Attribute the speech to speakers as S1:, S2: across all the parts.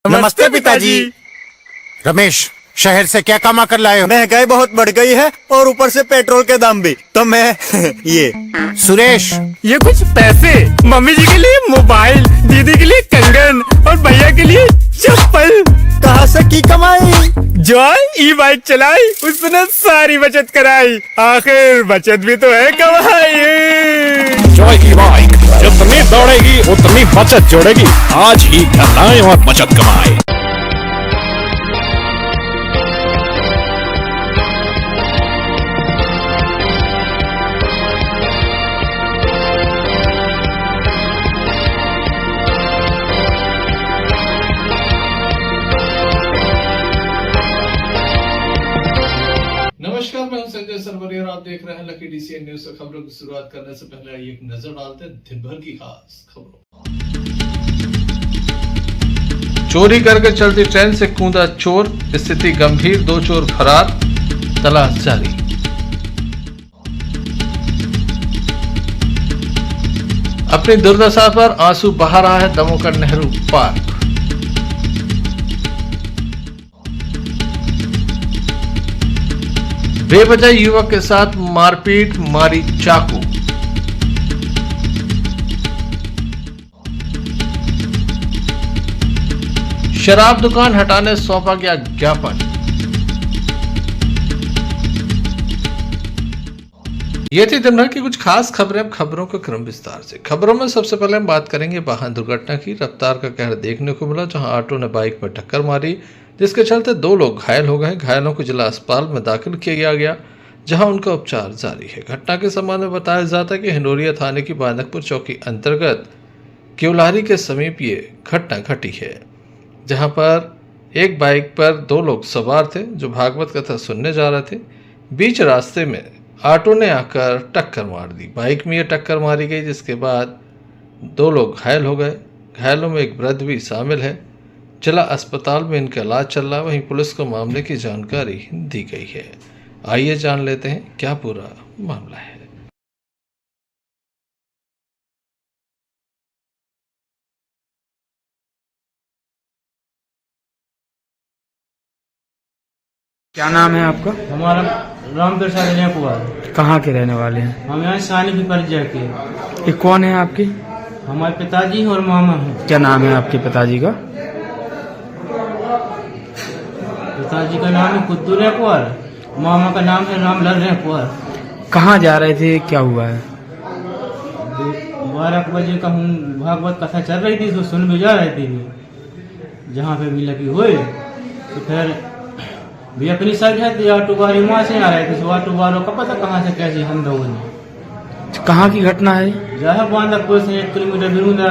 S1: नमस्ते पिताजी।
S2: रमेश, शहर से क्या कमा कर लाए हो?
S1: महंगाई बहुत बढ़ गई है और ऊपर से पेट्रोल के दाम भी, तो मैं ये
S2: सुरेश,
S3: ये कुछ पैसे मम्मी जी के लिए मोबाइल, दीदी के लिए कंगन और भैया के लिए चप्पल।
S1: कहाँ से की कमाई?
S3: जो ई बाइक चलाई उसने सारी बचत कराई, आखिर बचत भी तो है कमाई।
S4: जॉय की बाइक जितनी दौड़ेगी उतनी बचत जोड़ेगी। आज ही घर लाएं और बचत कमाएं।
S5: नमस्कार, मैं हूं संजय सरवरिया और आप देख रहे हैं लकी डीसीएन न्यूज। खबरों की शुरुआत करने से पहले एक नजर डालते हैं दिन भर की खास खबरों। चोरी करके चलती ट्रेन से कूदा चोर, स्थिति गंभीर, 2 चोर फरार, तलाश जारी। अपनी दुर्दशा पर आंसू बहा रहा है दमोह का नेहरू पार्क। बेवजह युवक के साथ मारपीट, मारी चाकू। शराब दुकान हटाने सौंपा गया ज्ञापन। ये थी दिन भर की कुछ खास खबरें। अब खबरों का क्रम विस्तार से। खबरों में सबसे पहले हम बात करेंगे वाहन दुर्घटना की। रफ्तार का कहर देखने को मिला, जहां ऑटो ने बाइक में टक्कर मारी, जिसके चलते 2 लोग घायल हो गए। घायलों को जिला अस्पताल में दाखिल किया गया, जहां उनका उपचार जारी है। घटना के संबंध में बताया जाता है कि हिंडोरिया थाने की बांदकपुर चौकी अंतर्गत केवलारी के समीप ये घटना घटी है, जहां पर एक बाइक पर 2 लोग सवार थे जो भागवत कथा सुनने जा रहे थे। बीच रास्ते में ऑटो ने आकर टक्कर मार दी। बाइक में ये टक्कर मारी गई, जिसके बाद 2 लोग घायल हो गए। घायलों में एक वृद्ध भी शामिल है। जिला अस्पताल में इनका इलाज चल रहा है। वहीं पुलिस को मामले की जानकारी दी गई है। आइए जान लेते हैं क्या पूरा मामला है।
S6: क्या नाम है आपका?
S7: हमारा राम प्रसाद कुमार।
S6: कहाँ के रहने वाले हैं?
S7: हम यहाँ सानी की परिचय के।
S6: ये कौन है आपके?
S7: हमारे पिताजी और मामा हैं।
S6: क्या नाम है आपके पिताजी का?
S7: पिताजी का नाम है कुद्दू कुमार, मामा का नाम है रामलाल कुमार।
S6: कहाँ जा रहे थे, क्या हुआ है?
S7: 12 बजे का हम भागवत कथा चल रही थी, तो सुन भी जा रहे थे। जहाँ पे भी लगी हुई, तो फिर भी अपनी साइड है, ऑटो वाले वहाँ से आ रहे थे। तो ऑटो वालों का पता कहाँ से कैसे हम दौड़े।
S6: कहाँ की घटना है?
S7: जहाँ बांदकपुर से 1 किलोमीटर बिरुंदा,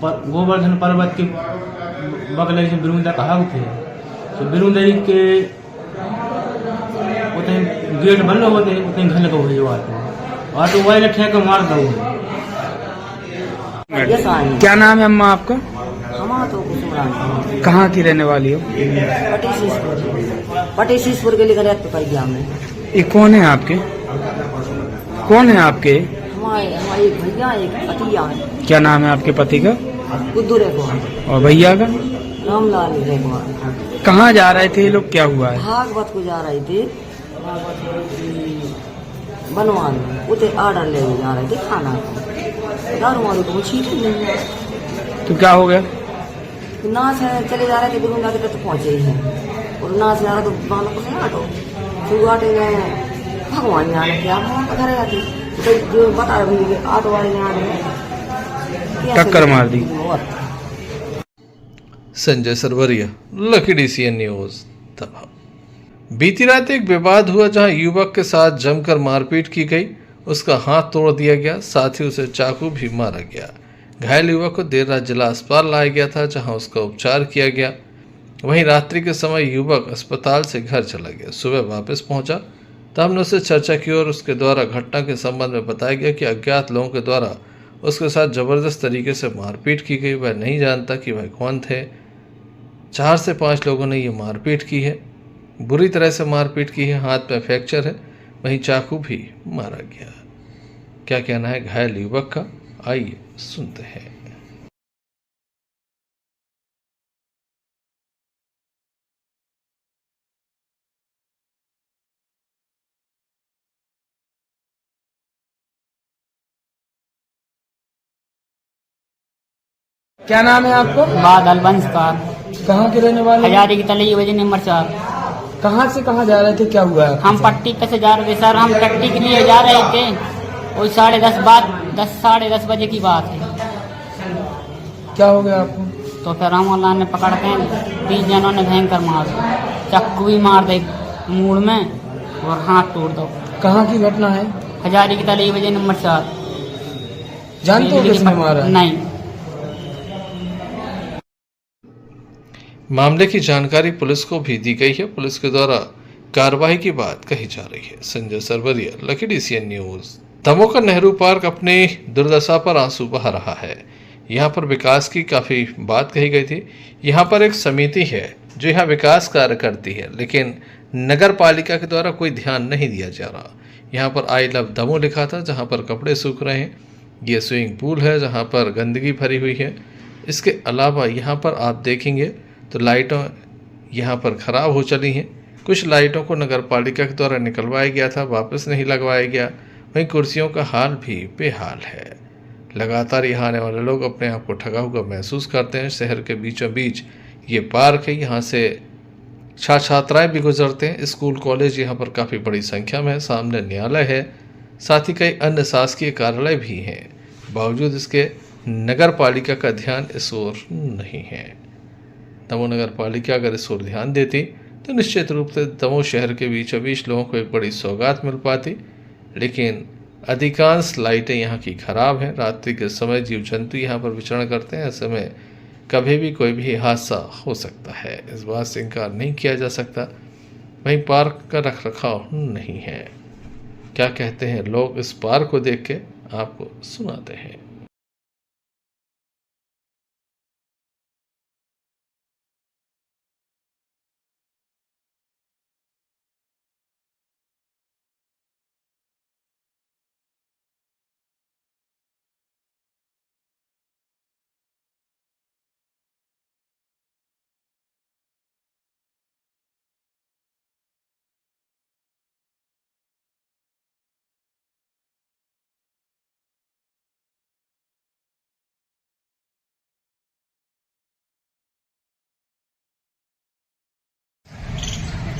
S7: गोवर्धन पर्वत के बगल से बिरुंदा कहा थे। तो बिरुंदा के गेट बंद होते हैं, उतने घर लगा हुए ऑटो वाले ठेक मार दो।
S6: क्या नाम है अम्मा आपका?
S8: तो
S6: कहाँ की रहने वाली हो?
S8: पटेशीसपुर के लिए तो कर दिया हमने।
S6: ये कौन है आपके? कौन है आपके?
S8: हमारे एक भैया, एक पतिया है।
S6: क्या नाम है आपके पति का?
S8: कुद्दू रेखवार।
S6: और भैया का?
S8: रामलाल रेखवार।
S6: कहाँ जा रहे थे ये लोग, क्या हुआ है?
S8: भागवत को जा रहे थे, बनवान उसे ऑर्डर ले जा रहे थे खाना। दारू वारू को छीट ही नहीं है।
S6: तो क्या हो गया?
S8: तो ना से चले जा रहे थे, बिरुंदा के तक पहुंचे ही हैं। और ना से जा रहे तो बानों से ऑटो फिर ऑटो में भगवान जाने क्या घर आते, तो जो बता रहे ऑटो वाले ने आगे
S6: टक्कर मार दी।
S5: Sanjay Sarwariya, Lucky DCN News Damoh. बीती रात एक विवाद हुआ, जहां युवक के साथ जमकर मारपीट की गई। उसका हाथ तोड़ दिया गया, साथ ही उसे चाकू भी मारा गया। घायल युवक को देर रात जिला अस्पताल लाया गया था, जहां उसका उपचार किया गया। वहीं रात्रि के समय युवक अस्पताल से घर चला गया। सुबह वापस पहुंचा तो हमने उससे चर्चा की और उसके द्वारा घटना के संबंध में बताया गया कि अज्ञात लोगों के द्वारा उसके साथ जबरदस्त तरीके से मारपीट की गई। वह नहीं जानता कि वह कौन थे। 4 से 5 लोगों ने ये मारपीट की है, बुरी तरह से मारपीट की है। हाथ में फ्रैक्चर है, वहीं चाकू भी मारा गया। क्या कहना है घायल युवक का, आइए सुनते हैं।
S6: क्या नाम है आपको?
S9: बादल बंसकार,
S6: कहाँ के रहने वाले?
S9: हजारी की तली वजह नंबर 4।
S6: कहाँ से कहाँ जा रहे थे, क्या हुआ है?
S9: हम पट्टी पे से जा रहे थे सर, हम टट्टी के लिए जा रहे थे। वही 10:30 बजे की बात है।
S6: क्या हो गया आपको?
S9: तो फिर हम अल्लाह ने पकड़ते हैं, 20 जनों ने भयंकर मार, चक्कू भी मार दे मूड में और हाथ तोड़ दो।
S6: कहाँ की घटना है?
S9: हजारी की तली वजह नंबर 4।
S6: जानते हो किसने मारा?
S9: नहीं।
S5: मामले की जानकारी पुलिस को भी दी गई है। पुलिस के द्वारा कार्रवाई की बात कही जा रही है। Sanjay Sarwariya, Lucky DCN news. Damoh का नेहरू पार्क अपनी दुर्दशा पर आंसू बहा रहा है। यहाँ पर विकास की काफ़ी बात कही गई थी। यहाँ पर एक समिति है जो यहाँ विकास कार्य करती है, लेकिन नगर पालिका के द्वारा कोई ध्यान नहीं दिया जा रहा। यहाँ पर आई लव दमोह लिखा था, जहाँ पर कपड़े सूख रहे हैं। ये स्विमिंग पूल है जहाँ पर गंदगी भरी हुई है। इसके अलावा यहाँ पर आप देखेंगे तो लाइटों यहाँ पर ख़राब हो चली हैं। कुछ लाइटों को नगर पालिका के द्वारा निकलवाया गया था, वापस नहीं लगवाया गया। वहीं कुर्सियों का हाल भी बेहाल है। लगातार यहाँ आने वाले लोग अपने आप को ठगा हुआ महसूस करते हैं। शहर के बीचों बीच ये पार्क है, यहाँ से छात्राएँ भी गुजरते हैं। स्कूल कॉलेज यहाँ पर काफ़ी बड़ी संख्या में है। सामने न्यायालय है, साथ ही कई अन्य शासकीय कार्यालय भी हैं। बावजूद इसके नगर पालिका का ध्यान इस ओर नहीं है। दमोह नगर पालिका अगर इस ओर ध्यान देती तो निश्चित रूप से दमोह शहर के बीचों बीच लोगों को एक बड़ी सौगात मिल पाती, लेकिन अधिकांश लाइटें यहाँ की खराब हैं। रात्रि के समय जीव जंतु यहाँ पर विचरण करते हैं। ऐसे में कभी भी कोई भी हादसा हो सकता है, इस बात से इनकार नहीं किया जा सकता। वहीं पार्क का रखरखाव नहीं है। क्या कहते हैं लोग इस पार्क को देख के, आपको सुनाते हैं।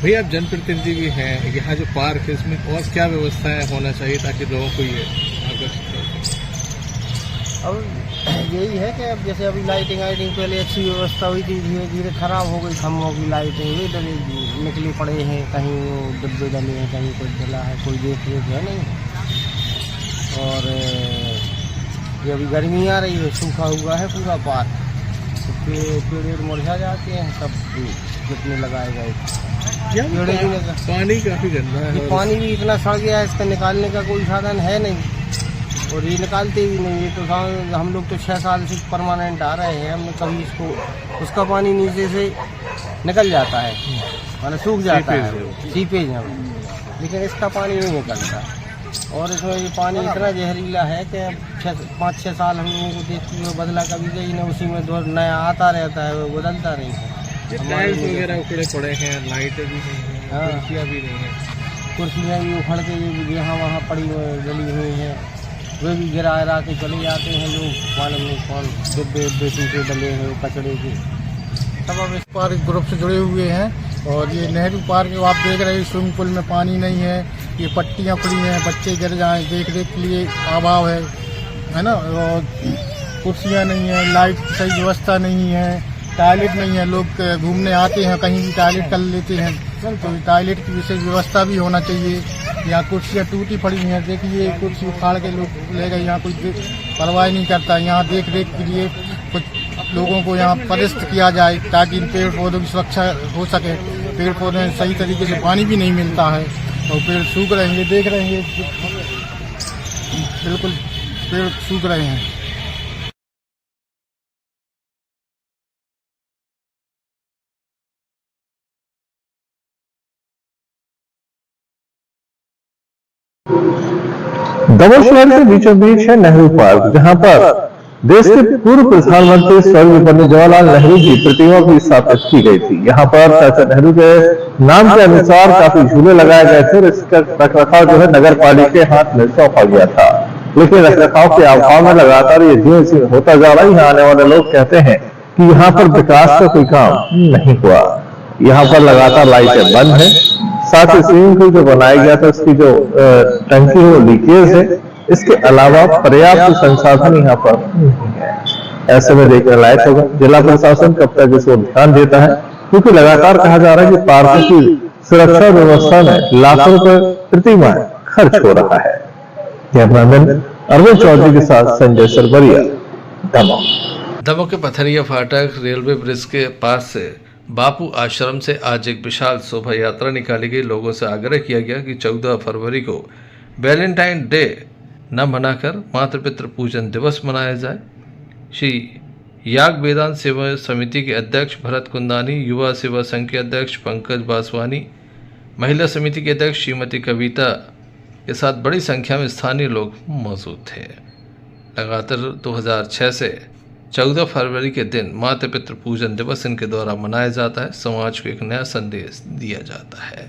S5: भैया आप जनप्रतिनिधि भी हैं, यहाँ जो पार्क है इसमें और क्या व्यवस्थाएं होना चाहिए ताकि लोगों को ये आकर्षित कर?
S10: अब यही है कि अब जैसे अभी लाइटिंग पहले अच्छी व्यवस्था हुई थी, धीरे धीरे खराब हो गई। खम्भों की लाइटें वे डले निकले पड़े हैं, कहीं वो डिब्बे डले हैं, कहीं कुछ डला है, कोई देख रेख है नहीं। और ये अभी गर्मी आ रही है, सूखा हुआ है पूरा पार्क, पेड़ मुरझा जाते हैं सब जितने लगाए गए।
S6: पानी काफी गंदा है,
S10: पानी भी इतना सड़ गया है, इसका निकालने का कोई साधन है नहीं और ये निकालते भी नहीं। ये तो हम लोग तो 6 साल से परमानेंट आ रहे हैं, हमने कभी इसको, उसका पानी नीचे से निकल जाता है, मतलब सूख जाता है, सीपेज है, लेकिन इसका पानी नहीं निकलता। और इसमें ये पानी इतना जहरीला है कि 5-6 साल हम लोगों को देखते हुए बदला कभी गई ना, उसी में नया आता रहता है, वो बदलता नहीं है।
S6: टाइल्स वगैरह उखड़े पड़े हैं, लाइटें भी नहीं है, कुर्सियाँ भी नहीं है,
S10: कुर्सियाँ भी उखड़ के यहाँ वहाँ पड़ी जली हुई हैं, वे भी गिरा के चले जाते हैं लोग, मालूम नहीं कौन डिब्बे टूटे डले हैं कचड़े के।
S11: सब अब इस पार्क ग्रुप से जुड़े हुए हैं। और ये नेहरू पार्क आप देख रहे हैं, स्विमिंग पूल में पानी नहीं है, ये पट्टियाँ पड़ी हैं, बच्चे गिर जाएँ, देख रेख के लिए अभाव है ना। और कुर्सियाँ नहीं है, लाइट की सही व्यवस्था नहीं है, टॉयलेट नहीं है, लोग घूमने आते हैं कहीं भी टॉयलेट कर लेते हैं, तो टॉयलेट की विशेष व्यवस्था भी होना चाहिए। यहाँ कुर्सियाँ टूटी पड़ी हैं, देखिए कुर्सी उखाड़ के लोग ले गए, यहाँ कोई परवाह नहीं करता। यहाँ देख रेख के लिए कुछ लोगों को यहाँ पदस्थ किया जाए ताकि पेड़ पौधों की सुरक्षा हो सके। पेड़ पौधे में सही तरीके से पानी भी नहीं मिलता है और पेड़ सूख रहे हैं, देख रहे हैं, बिल्कुल पेड़ सूख रहे हैं।
S12: दमोह शहर के बीचों बीच है नेहरू पार्क, जहां पर देश के पूर्व प्रधानमंत्री स्वर्गीय पंडित जवाहरलाल नेहरू की प्रतिमा भी स्थापित की गई थी। यहाँ पर चाचा नेहरू के नाम के अनुसार काफी झूले लगाए गए थे और इसका रखरखाव जो है नगर पालिका के हाथ में सौंपा गया था। लेकिन रखरखाव के अभाव में लगातार ये जीर्ण शीर्ण होता जा रहा है। यहाँ आने वाले लोग कहते हैं कि यहाँ पर विकास का कोई काम नहीं हुआ। यहाँ पर लगातार लाइटें बंद है, साथ ही स्विमिंग पूल जो बनाया गया था उसकी जो टंकी है वो लीकेज है। इसके अलावा पर्याप्त संसाधन यहाँ पर नहीं है। ऐसे में देखने लायक होगा जिला प्रशासन कब तक इस ओर ध्यान देता है, क्योंकि लगातार कहा जा रहा है कि पार्कों की सुरक्षा व्यवस्था में लाखों रुपए प्रति माह खर्च हो रहा है। कैमरामैन अरविंद चौधरी के साथ संजय सरवरिया, दमोह।
S5: दमोह के पथरिया फाटक रेलवे ब्रिज के पास से बापू आश्रम से आज एक विशाल शोभा यात्रा निकाली गई। लोगों से आग्रह किया गया कि 14 फरवरी को वैलेंटाइन डे न मनाकर मातृ पितृ पूजन दिवस मनाया जाए। श्री याग वेदांत सेवा समिति के अध्यक्ष भरत कुंदानी, युवा सेवा संघ के अध्यक्ष पंकज बासवानी, महिला समिति के अध्यक्ष श्रीमती कविता के साथ बड़ी संख्या में स्थानीय लोग मौजूद थे। लगातार 2006 से 14 फरवरी के दिन मातृ पितृ पूजन दिवस इनके द्वारा मनाया जाता है। समाज को एक नया संदेश दिया जाता है।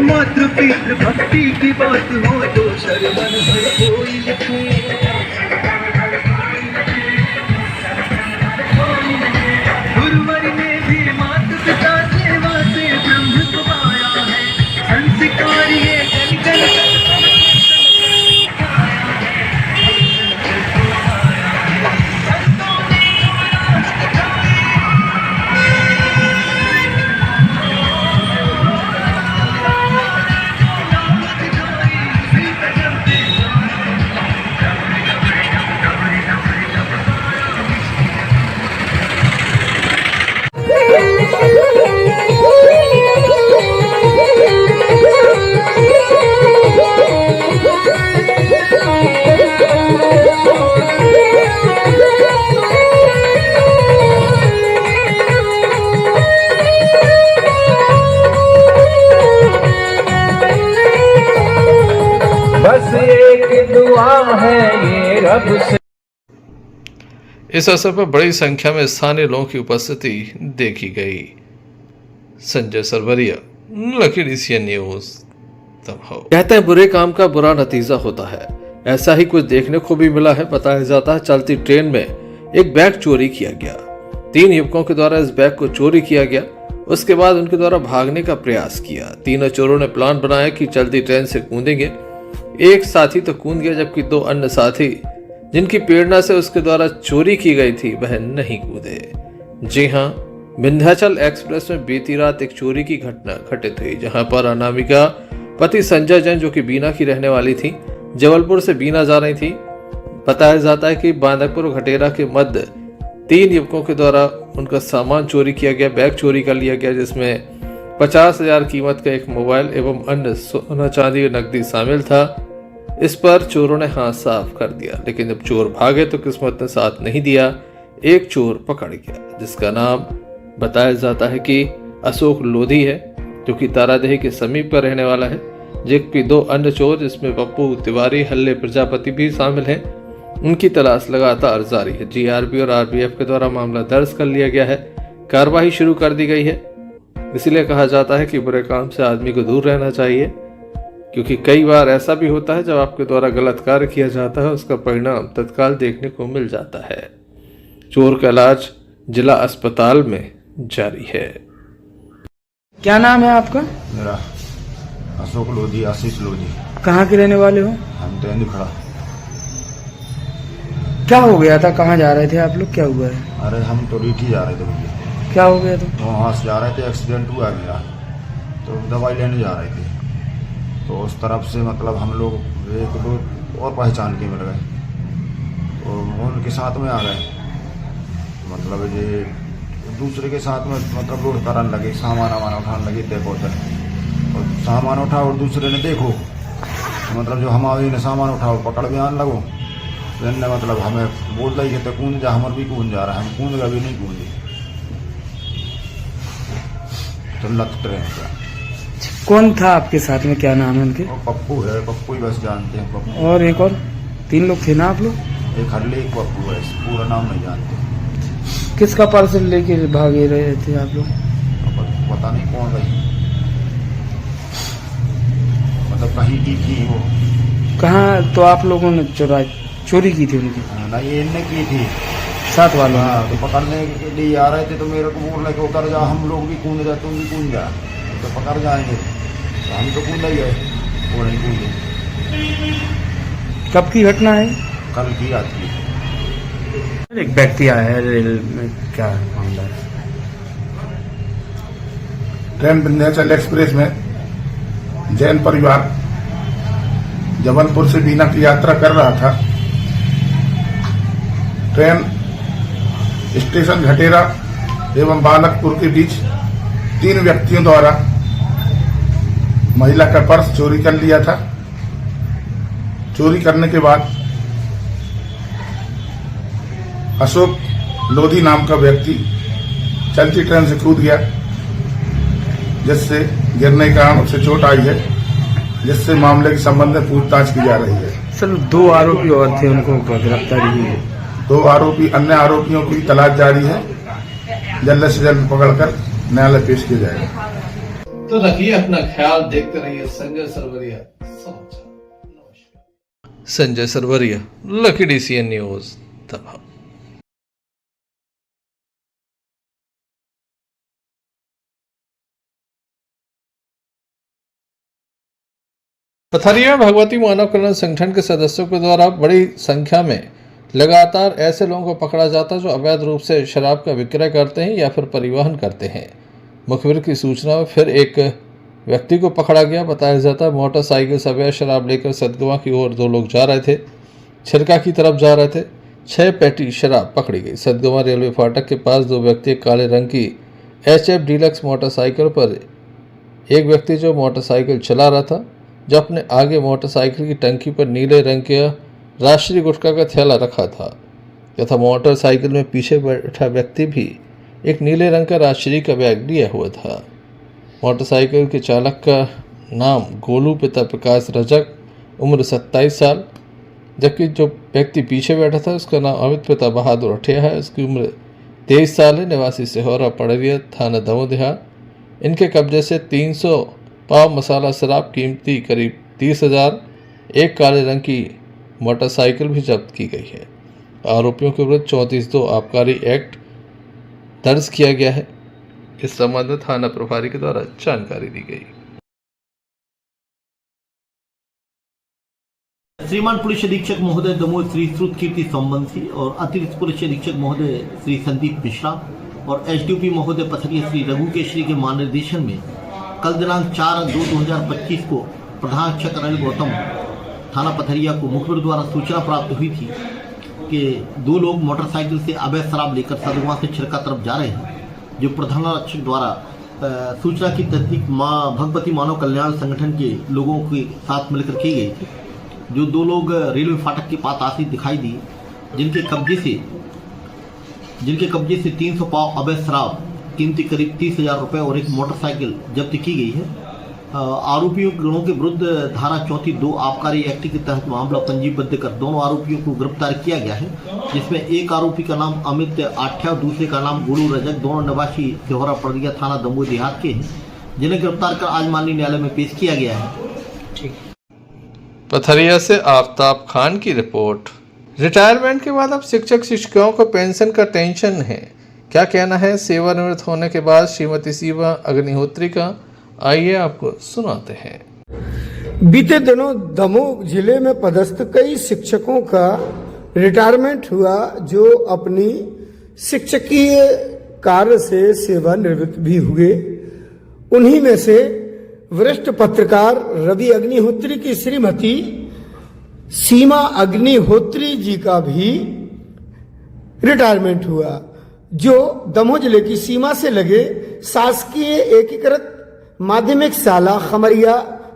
S13: मातृ पितृ भक्ति की बात हो तो शर्मन हर कोई लिखे। गुरुवर ने भी माता पिता सेवा से ब्रह्म को पाया है। संस्कार ये जन जन बस एक दुआ है ये रब से।
S5: इस अवसर पर बड़ी संख्या में स्थानीय लोगों की उपस्थिति देखी गई। Sanjay Sarwariya, Lucky Asian News, Damoh. कहते हैं बुरे काम का बुरा नतीजा होता है। ऐसा ही कुछ देखने को भी मिला है। बताया जाता है चलती ट्रेन में एक बैग चोरी किया गया। 3 युवकों के द्वारा इस बैग को चोरी किया गया। उसके बाद उनके द्वारा भागने का प्रयास किया। तीनों चोरों ने प्लान बनाया कि चलती ट्रेन से कूदेंगे। एक साथी तो कूद गया, जबकि 2 अन्य साथी जिनकी प्रेरणा से उसके द्वारा चोरी की गई थी वह नहीं कूदे। जी हां, विंध्याचल एक्सप्रेस में बीती रात एक चोरी की घटना घटित हुई, जहां पर अनामिका पति संजय जैन, जो कि बीना की रहने वाली थी, जबलपुर से बीना जा रही थी। बताया जाता है कि बांदकपुर घटेरा के मध्य 3 युवकों के द्वारा उनका सामान चोरी किया गया। बैग चोरी कर लिया गया, जिसमें 50,000 कीमत का एक मोबाइल एवं अन्य सोना चांदी और नकदी शामिल था। इस पर चोरों ने हाथ साफ कर दिया, लेकिन जब चोर भागे तो किस्मत ने साथ नहीं दिया। एक चोर पकड़ गया, जिसका नाम बताया जाता है कि अशोक लोधी है, जो कि तारादेही के समीप का रहने वाला है। जबकि 2 अन्य चोर, जिसमें पप्पू तिवारी, हल्ले प्रजापति भी शामिल हैं, उनकी तलाश लगातार जारी है। जीआरपी और आरपीएफ के द्वारा मामला दर्ज कर लिया गया है। कार्रवाई शुरू कर दी गई है। इसलिए कहा जाता है कि बुरे काम से आदमी को दूर रहना चाहिए, क्योंकि कई बार ऐसा भी होता है जब आपके द्वारा गलत कार्य किया जाता है, उसका परिणाम तत्काल देखने को मिल जाता है। चोर का इलाज जिला अस्पताल में जारी है।
S14: क्या नाम है आपका?
S15: मेरा अशोक लोधी, आशीष लोधी।
S14: कहाँ के रहने वाले हो?
S15: हम तेंदु खड़ा।
S14: क्या हो गया था? कहाँ जा रहे थे आप लोग? क्या हुआ है?
S15: अरे हम तो रीठी जा रहे थे भैया।
S14: क्या हो गया था?
S15: तो वहाँ से जा रहे थे, एक्सीडेंट हुआ मेरा, तो दवाई लेने जा रहे थे। तो उस तरफ से मतलब हम लोग 1-2 और पहचान के मिल गए, तो उनके साथ में आ गए। मतलब ये दूसरे के साथ में मतलब रोड कराने लगे, सामान उठाने लगे देखो और सामान उठा, और दूसरे ने देखो मतलब जो हमारे ने सामान उठाओ पकड़ में आने लगो। तो इनने मतलब हमें बोल रही कि कूद जा, हमारे भी कूद जा रहा है। हम कूद गए भी नहीं कूदे, तो लत ट्रेन का।
S14: कौन था आपके साथ में? क्या नाम है उनके?
S15: पप्पू है, पप्पू ही बस जानते हैं पप्पू।
S14: और एक और 3 लोग थे ना आप लोग?
S15: एक हल्ले, एक पप्पू है, पूरा नाम नहीं जानते।
S14: किसका पार्सल लेके भागे रहे थे आप लोग?
S15: पता नहीं कौन गई, मतलब कहीं की थी वो।
S14: कहाँ? तो आप लोगों ने चोरी की थी उनकी?
S15: नहीं, इनने की थी
S14: साथ वालों।
S15: हाँ, तो पकड़ने के लिए आ रहे थे तो मेरे को बोल रहे कि उतर जा, हम लोग भी कूद जाए, तुम भी कूद जा, तो पकड़ जाएंगे। तो हम तो कूद ही गए, वो नहीं कूदे।
S14: कब की घटना है?
S15: कल की रात की।
S14: एक व्यक्ति आया है रेल में, क्या मामला है?
S11: ट्रेन विंध्याचल एक्सप्रेस में जैन परिवार जबलपुर से बीना की यात्रा कर रहा था। ट्रेन स्टेशन घटेरा एवं बालकपुर के बीच 3 व्यक्तियों द्वारा महिला का पर्स चोरी कर लिया था। चोरी करने के बाद अशोक लोधी नाम का व्यक्ति चलती ट्रेन से कूद गया, जिससे गिरने के कारण उसे चोट आई है, जिससे मामले के संबंध में पूछताछ की जा रही है।
S14: सर 2 आरोपी और थे, उनको गिरफ्तारी हुई है।
S11: 2 आरोपी, अन्य आरोपियों की तलाश जारी है, जल्द से जल्द पकड़कर न्यायालय पेश किया जाएगा।
S5: तो रखिए अपना ख्याल, देखते रहिए संजय सरवरिया समाचार। Sanjay Sarwariya, Lucky DCN news, Damoh. Pathariya Bhagwati Manav Kalyan Sangathan के सदस्यों के द्वारा बड़ी संख्या में लगातार ऐसे लोगों को पकड़ा जाता है जो अवैध रूप से शराब का विक्रय करते हैं या फिर परिवहन करते हैं। मुखबिर की सूचना में फिर एक व्यक्ति को पकड़ा गया। बताया जाता है मोटरसाइकिल से अवैध शराब लेकर सतगवा की ओर 2 लोग जा रहे थे, छिरका की तरफ जा रहे थे। 6 पेटी शराब पकड़ी गई। सतगवा रेलवे फाटक के पास 2 व्यक्ति काले रंग की HF डीलक्स मोटरसाइकिल पर, एक व्यक्ति जो मोटरसाइकिल चला रहा था, जो अपने आगे मोटरसाइकिल की टंकी पर नीले रंग का राष्ट्रीय गुटखा का थैला रखा था तथा मोटरसाइकिल में पीछे बैठा व्यक्ति भी एक नीले रंग का राष्ट्रीय का बैग लिया हुआ था। मोटरसाइकिल के चालक का नाम गोलू पिता प्रकाश रजक, उम्र 27 साल, जबकि जो व्यक्ति पीछे बैठा था उसका नाम अमित पिता बहादुर अठिया है, उसकी उम्र 23 साल है, निवासी सिहोरा पड़रिया, थाना दमोह देहात। इनके कब्जे से 300 पाव मसाला शराब कीमती करीब 30,000, एक काले रंग की मोटरसाइकिल भी जब्त की गई है। आरोपियों के विरुद्ध 34(2) आबकारी एक्ट दर्ज किया गया है। इस संबंध में थाना प्रभारी के द्वारा जानकारी दी गई।
S16: श्रीमान पुलिस अधीक्षक महोदय दमोह श्री श्रुत कीर्ति संबंधी और अतिरिक्त पुलिस अधीक्षक महोदय श्री संदीप मिश्रा और SDOP महोदय पथरिया श्री रघु केशरी के मार्गदर्शन में कल दिनांक 4/2/2025 को प्रधान शिक्षक अनिल गौतम थाना पथरिया को मुखबिर द्वारा सूचना प्राप्त हुई थी कि 2 लोग मोटरसाइकिल से अवैध शराब लेकर सदगुआ से छिरका तरफ जा रहे हैं। जो प्रधान रक्षक द्वारा सूचना की तस्दीक भगवती मानव कल्याण संगठन के लोगों के साथ मिलकर की गई थी। जो 2 लोग रेलवे फाटक के पास आते दिखाई दिए, जिनके कब्जे से 300 पाव अवैध शराब कीमती करीब 30,000 रुपये और एक मोटरसाइकिल जब्त की गई है। आरोपियों गिरोह के विरुद्ध धारा 34(2) आबकारी एक्ट के तहत मामला पंजीबद्ध कर दोनों आरोपियों को गिरफ्तार किया गया है, जिसमें एक आरोपी का नाम अमित आठ्या और दूसरे का नाम गोलू रजक, दोनों निवासी सिहोरा पड़रिया थाना दमोह देहात के हैं, जिन्हें गिरफ्तार कर आज माननीय न्यायालय में पेश किया गया है।
S5: पथरिया से आफ्ताब खान की रिपोर्ट। रिटायरमेंट के बाद अब शिक्षक शिक्षिकाओं को पेंशन का टेंशन है, क्या कहना है सेवानिवृत्त होने के बाद श्रीमती सीमा अग्निहोत्री का, आइए आपको सुनाते हैं।
S17: बीते दिनों दमोह जिले में पदस्थ कई शिक्षकों का रिटायरमेंट हुआ, जो अपनी शिक्षकीय कार्य से सेवानिवृत्त भी हुए। उन्हीं में से वरिष्ठ पत्रकार रवि अग्निहोत्री की श्रीमती सीमा अग्निहोत्री जी का भी रिटायरमेंट हुआ, जो दमोह जिले की सीमा से लगे शासकीय एकीकृत माध्यमिक शाला खमरिया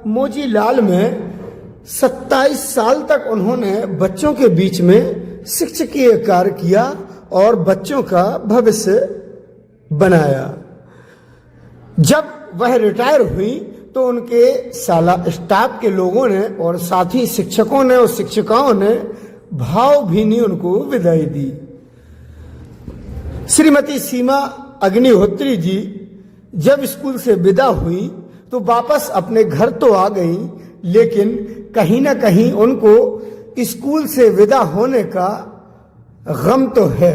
S17: मोजीलाल में 27 साल तक उन्होंने बच्चों के बीच में शिक्षकीय कार्य किया और बच्चों का भविष्य बनाया। जब वह रिटायर हुई तो उनके शाला स्टाफ के लोगों ने और साथ ही शिक्षकों ने और शिक्षिकाओं ने भावभीनी उनको विदाई दी। श्रीमती सीमा अग्निहोत्री जी जब स्कूल से विदा हुई तो वापस अपने घर तो आ गई, लेकिन कहीं ना कहीं उनको स्कूल से विदा होने का गम तो है।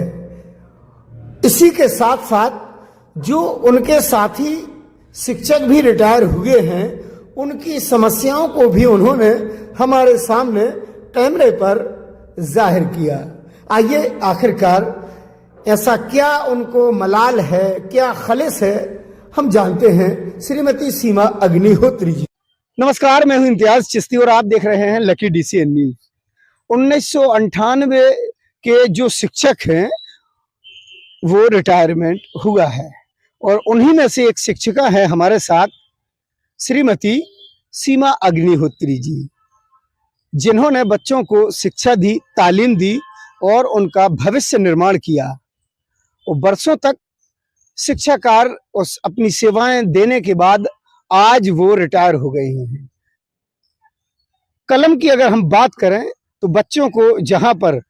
S17: इसी के साथ साथ जो उनके साथी शिक्षक भी रिटायर हुए हैं, उनकी समस्याओं को भी उन्होंने हमारे सामने कैमरे पर जाहिर किया। आइए आखिरकार ऐसा क्या उनको मलाल है, क्या खलिस है, हम जानते हैं श्रीमती सीमा अग्निहोत्री जी। नमस्कार, मैं हूं इम्तियाज चिश्ती और आप देख रहे हैं लकी DCN न्यूज। 1998 के जो शिक्षक हैं वो रिटायरमेंट हुआ है और उन्हीं में से एक शिक्षिका है हमारे साथ, श्रीमती सीमा अग्निहोत्री जी, जिन्होंने बच्चों को शिक्षा दी, तालीम दी और उनका भविष्य निर्माण किया और बरसों तक शिक्षाकार उस अपनी सेवाएं देने के बाद आज वो रिटायर हो गए हैं। कलम की अगर हम बात करें तो बच्चों को जहां पर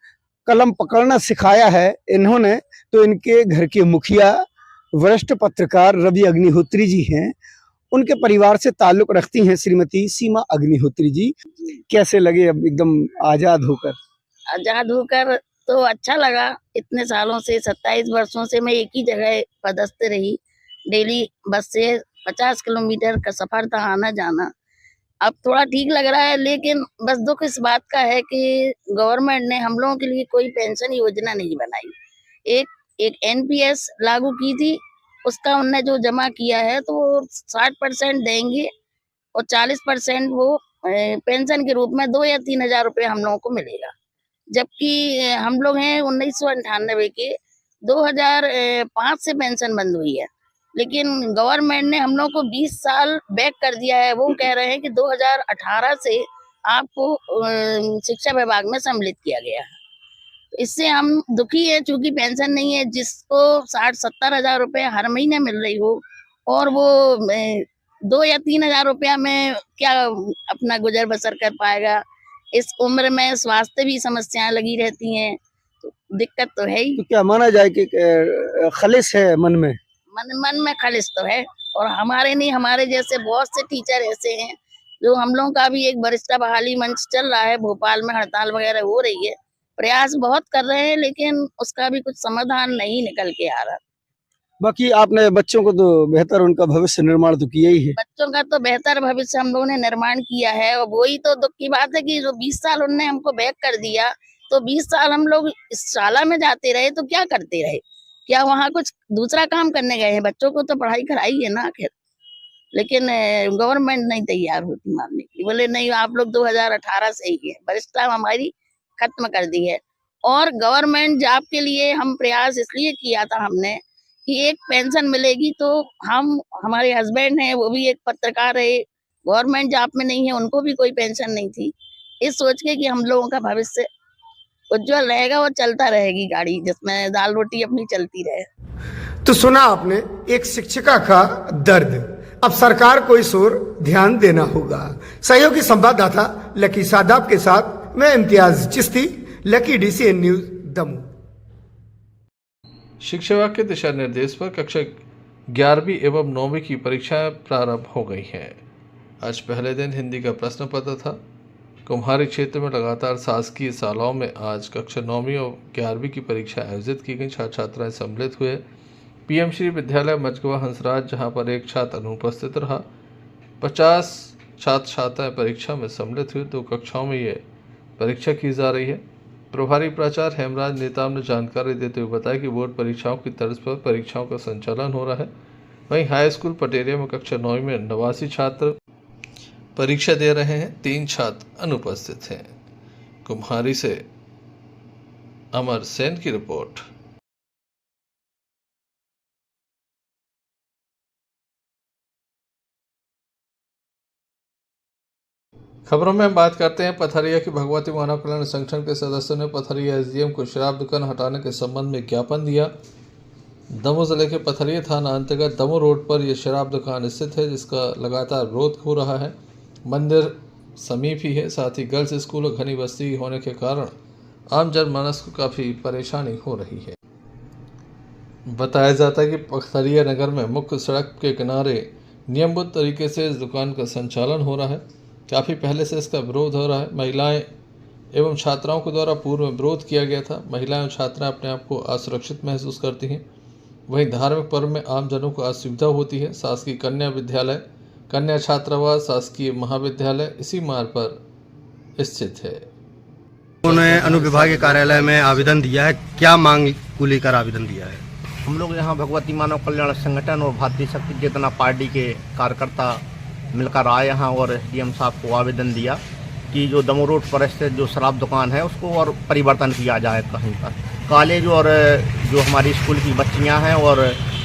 S17: कलम पकड़ना सिखाया है इन्होंने, तो इनके घर के मुखिया वरिष्ठ पत्रकार रवि अग्निहोत्री जी हैं। उनके परिवार से ताल्लुक रखती हैं श्रीमती सीमा अग्निहोत्री जी। कैसे लगे अब एकदम आजाद होकर?
S18: आजाद होकर तो अच्छा लगा। इतने सालों से 27 वर्षों से मैं एक ही जगह पदस्थ रही। डेली बस से 50 किलोमीटर का सफर था आना जाना। अब थोड़ा ठीक लग रहा है, लेकिन बस दुख इस बात का है कि गवर्नमेंट ने हम लोगों के लिए कोई पेंशन योजना नहीं बनाई। एक NPS लागू की थी, उसका उनने जो जमा किया है तो वो 60% देंगे और 40% वो पेंशन के रूप में 2 या 3 हजार रुपये हम लोगों को मिलेगा। जबकि हम लोग हैं 1998 के, 2005 से पेंशन बंद हुई है, लेकिन गवर्नमेंट ने हम लोग को 20 साल बैक कर दिया है। वो कह रहे हैं कि 2018 से आपको शिक्षा विभाग में सम्मिलित किया गया है। तो इससे हम दुखी है, चूंकि पेंशन नहीं है। जिसको 60-70 हजार रुपये हर महीने मिल रही हो और वो 2 या 3 हजार रुपया में क्या अपना गुजर बसर कर पाएगा। इस उम्र में स्वास्थ्य भी समस्याएं लगी रहती हैं, तो दिक्कत तो है ही।
S17: तो क्या माना जाए कि खलिस है मन में?
S18: मन में खलिस तो है, और हमारे नहीं, हमारे जैसे बहुत से टीचर ऐसे हैं जो हम लोगों का भी एक वरिष्ठता बहाली मंच चल रहा है। भोपाल में हड़ताल वगैरह हो रही है, प्रयास बहुत कर रहे हैं, लेकिन उसका भी कुछ समाधान नहीं निकल के आ रहा।
S17: बाकी आपने बच्चों को तो बेहतर उनका भविष्य निर्माण तो किया ही है।
S18: बच्चों का तो बेहतर भविष्य हम लोगों ने निर्माण किया है, और वही तो दुख की बात है कि जो 20 साल उनने हमको बैक कर दिया, तो 20 साल हम लोग इस शाला में जाते रहे तो क्या करते रहे? क्या वहाँ कुछ दूसरा काम करने गए हैं? बच्चों को तो पढ़ाई कराई है ना आखिर, लेकिन गवर्नमेंट नहीं तैयार होती मानने की। बोले नहीं, आप लोग 2018 से ही है, वरिष्ठता हमारी खत्म कर दी है। और गवर्नमेंट जॉब के लिए हम प्रयास इसलिए किया था हमने कि एक पेंशन मिलेगी, तो हमारे हस्बैंड हैं, वो भी एक पत्रकार है, गवर्नमेंट जॉब में नहीं है, उनको भी कोई पेंशन नहीं थी। इस सोच के कि हम लोगों का भविष्य उज्जवल रहेगा और चलता रहेगी गाड़ी, जिसमें दाल रोटी अपनी चलती रहे।
S17: तो सुना आपने एक शिक्षिका का दर्द। अब सरकार को इस ओर ध्यान देना होगा। सहयोगी संवाददाता लकी सादाब के साथ मैं Imtiaz Chishti, lucky DCN news Damoh.
S5: शिक्षा विभाग के दिशा निर्देश पर कक्षा 11वीं एवं 9वीं की परीक्षाएं प्रारंभ हो गई हैं। आज पहले दिन हिंदी का प्रश्न पत्र था। कुम्हारी क्षेत्र में लगातार शासकीय शालाओं में आज कक्षा 9वीं और 11वीं की परीक्षा आयोजित की गई। छात्र छात्राएं सम्मिलित हुए। PM श्री विद्यालय मचगवा हंसराज, जहां पर एक छात्र अनुपस्थित रहा। 50 छात्र छात्राएं परीक्षा में सम्मिलित हुए। 2 कक्षाओं में ये परीक्षा की जा रही है। प्रभारी प्राचार्य हेमराज नेताम ने जानकारी देते हुए बताया कि बोर्ड परीक्षाओं की तर्ज पर परीक्षाओं का संचालन हो रहा है। वहीं हाई स्कूल पटेरिया में कक्षा 9वीं में 89 छात्र परीक्षा दे रहे हैं। 3 छात्र अनुपस्थित हैं। कुम्हारी से अमर सेन की रिपोर्ट। खबरों में हम बात करते हैं पथरिया की। भगवती मानव कल्याण संगठन के सदस्यों ने पथरिया SDM को शराब दुकान हटाने के संबंध में ज्ञापन दिया। दमोह जिले के पथरिया थाना अंतर्गत दमोह रोड पर यह शराब दुकान स्थित है, जिसका लगातार विरोध हो रहा है। मंदिर समीप ही है, साथ ही गर्ल्स स्कूल और घनी बस्ती होने के कारण आम जनमानस को काफ़ी परेशानी हो रही है। बताया जाता है कि पथरिया नगर में मुख्य सड़क के किनारे नियमबद्ध तरीके से इस दुकान का संचालन हो रहा है। काफ़ी पहले से इसका विरोध हो रहा है। महिलाएं एवं छात्राओं के द्वारा पूर्व में विरोध किया गया था। महिलाएं और छात्राएं अपने आप को असुरक्षित महसूस करती हैं। वहीं धार्मिक पर्व में आम जनों को असुविधा होती है। शासकीय कन्या विद्यालय, कन्या छात्रावास, शासकीय महाविद्यालय इसी मार्ग पर स्थित है।
S19: उन्होंने अनुविभागीय कार्यालय में आवेदन दिया है, क्या मांग को लेकर आवेदन दिया है?
S16: हम लोग यहाँ भगवती मानव कल्याण संगठन और भारतीय शक्ति चेतना पार्टी के कार्यकर्ता मिलकर आए यहाँ और एसडीएम साहब को आवेदन दिया कि जो दमोह रोड पर स्थित जो शराब दुकान है उसको और परिवर्तन किया जाए। कहीं पर कॉलेज और जो हमारी स्कूल की बच्चियाँ हैं और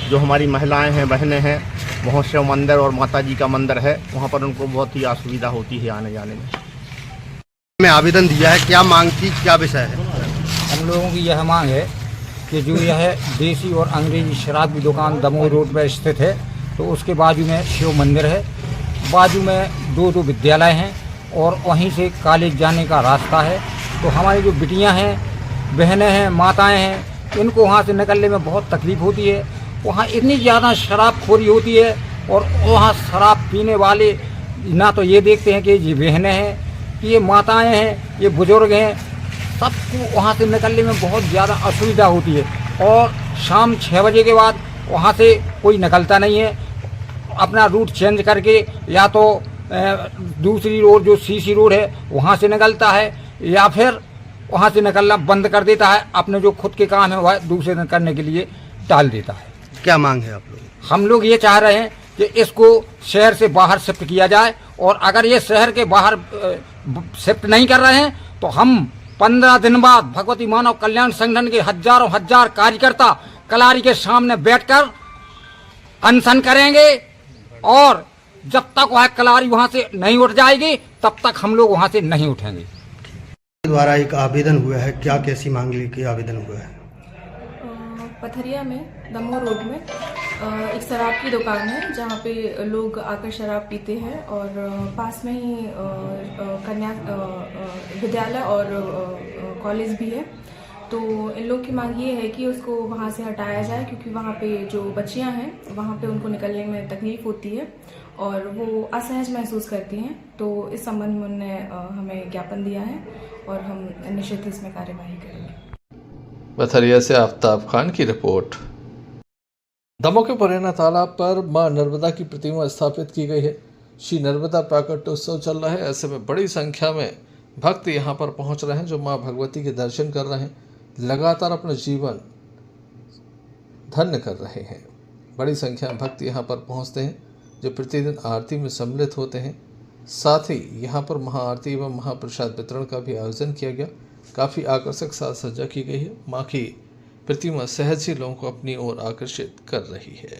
S16: जो हमारी महिलाएं हैं, बहनें हैं, वहाँ शिव मंदिर और माता जी का मंदिर है, वहाँ पर उनको बहुत ही असुविधा होती है आने जाने में।
S19: आवेदन दिया है, क्या मांग की, क्या विषय है?
S20: हम लोगों की यह मांग है कि जो यह देसी और अंग्रेजी शराब की दुकान दमोह रोड पर स्थित है, तो उसके बाजू में शिव मंदिर है, बाजू में दो विद्यालय हैं और वहीं से कॉलेज जाने का रास्ता है। तो हमारी जो बिटियां हैं, बहनें हैं, माताएं हैं, इनको वहाँ से निकलने में बहुत तकलीफ़ होती है। वहाँ इतनी ज़्यादा शराबखोरी होती है और वहाँ शराब पीने वाले ना तो ये देखते हैं कि ये बहनें हैं, ये माताएं हैं, ये बुजुर्ग हैं, सबको वहाँ से निकलने में बहुत ज़्यादा असुविधा होती है। और शाम 6 बजे के बाद वहाँ से कोई निकलता नहीं है, अपना रूट चेंज करके या तो दूसरी रोड जो सीसी रोड है वहाँ से निकलता है या फिर वहाँ से निकलना बंद कर देता है। अपने जो खुद के काम है वह दूसरे दिन करने के लिए टाल देता है।
S19: क्या मांग है आप लोग?
S20: हम लोग ये चाह रहे हैं कि इसको शहर से बाहर शिफ्ट किया जाए और अगर ये शहर के बाहर शिफ्ट नहीं कर रहे हैं तो हम 15 दिन बाद भगवती मानव कल्याण संगठन के हजारों हजार कार्यकर्ता कलारी के सामने बैठकर अनशन करेंगे और जब तक वह कलारी वहां से नहीं उठ जाएगी तब तक हम लोग वहां से नहीं उठेंगे।
S19: द्वारा एक आवेदन हुआ है, क्या कैसी मांग लेके आवेदन हुआ है?
S21: पथरिया में दमोह रोड में एक शराब की दुकान है जहाँ पे लोग आकर शराब पीते हैं और पास में ही कन्या विद्यालय और कॉलेज भी है। तो इन लोग की मांग ये है कि उसको वहाँ से हटाया जाए क्योंकि वहाँ पे जो बच्चियाँ हैं वहाँ पे उनको निकलने में तकलीफ़ होती है और वो असहज महसूस करती हैं। तो इस संबंध में उन्होंने हमें ज्ञापन दिया है और हम निश्चित ही इसमें कार्यवाही करेंगे।
S5: पथरिया से आफ्ताब खान की रिपोर्ट। दमोह के परेना तालाब पर मां नर्मदा की प्रतिमा स्थापित की गई है। श्री नर्मदा प्राकट्योत्सव चल रहा है, ऐसे में बड़ी संख्या में भक्त यहां पर पहुंच रहे हैं जो मां भगवती के दर्शन कर रहे हैं, लगातार अपना जीवन धन्य कर रहे हैं। बड़ी संख्या में भक्त यहां पर पहुंचते हैं जो प्रतिदिन आरती में सम्मिलित होते हैं। साथ ही यहां पर महाआरती एवं महाप्रसाद वितरण का भी आयोजन किया गया। काफ़ी आकर्षक साज सज्जा की गई है। माँ की प्रतिमा सहज ही लोगों को अपनी ओर आकर्षित कर रही है।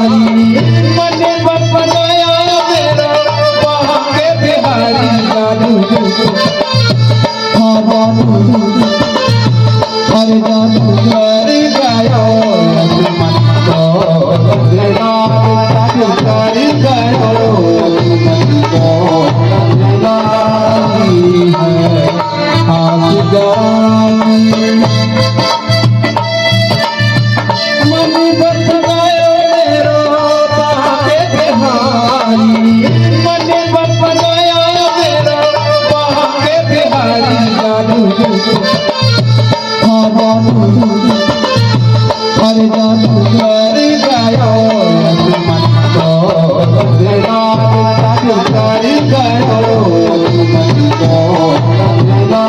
S13: बिहारी मन बनाया मेरा वहाँ के बिहारी जानू हाँ जानू अरे जानू कर गयो मन को तेरा जानू कर गयो मन को तेरा है आस जानी मन बनायो मेरो वहाँ के बिहारी मन बनाया मेरा वहाँ के बिहारी जानू हाँ जानू अरे जानू कर गयो मन को तेरा जानू कर गयो मन को तेरा।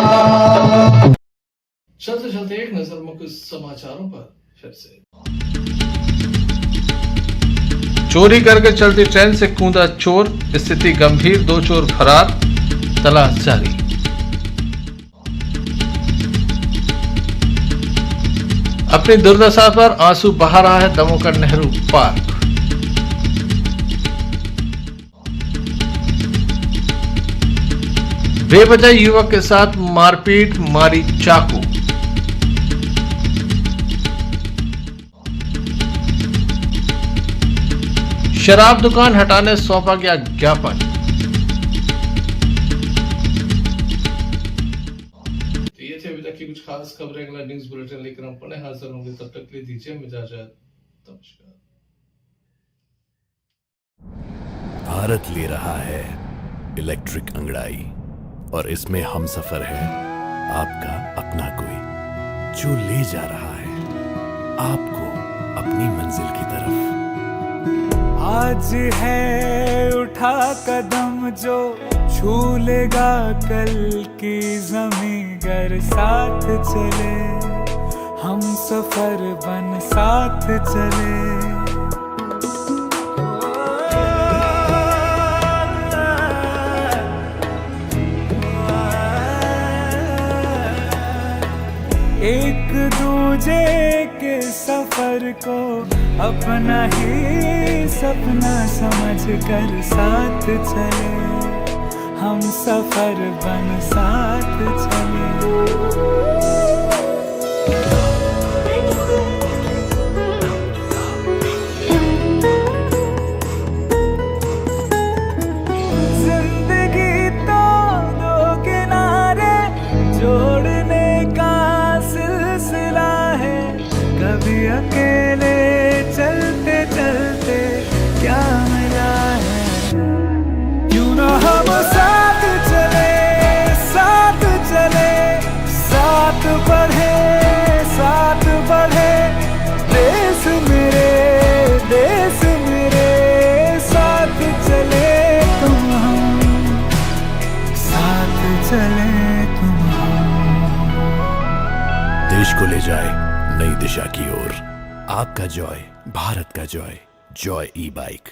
S5: चलते चलते एक नजर मुख्य समाचारों पर फिर से। चोरी करके चलती ट्रेन से कूदा चोर, स्थिति गंभीर, 2 चोर फरार, तलाश जारी। अपनी दुर्दशा पर आंसू बहा रहा है दमोह का नेहरू पार्क। बेवजह युवक के साथ मारपीट, मारी चाकू। शराब दुकान हटाने सौंपा गया ज्ञापन। ये थे अभी तक की कुछ खास खबरें। अगला न्यूज बुलेटिन लेकर हम पुनः हाजिर होंगे, तब तक के लिए दीजिए इजाजत। नमस्कार।
S2: भारत ले रहा है इलेक्ट्रिक अंगड़ाई और इसमें हम सफर है आपका अपना कोई, जो ले जा रहा है आपको अपनी मंजिल की तरफ।
S22: आज है उठा कदम जो छू लेगा कल की ज़मीं, गर साथ चले हम सफर बन साथ चले। एक दूजे के सफर को अपना ही सपना समझ कर साथ चले, हम सफर बन साथ चले। जिंदगी तो 2 किनारे जोड़ने का सिलसिला है, कभी अकेले चलते चलते क्या मिला है। क्यों ना हम साथ चले साथ चले, साथ बढ़े देश मेरे साथ चले तुम हम, साथ चले तुम हम।
S2: देश को ले जाए नई दिशा की ओर, आपका जॉय, भारत का जॉय, जॉय ई बाइक।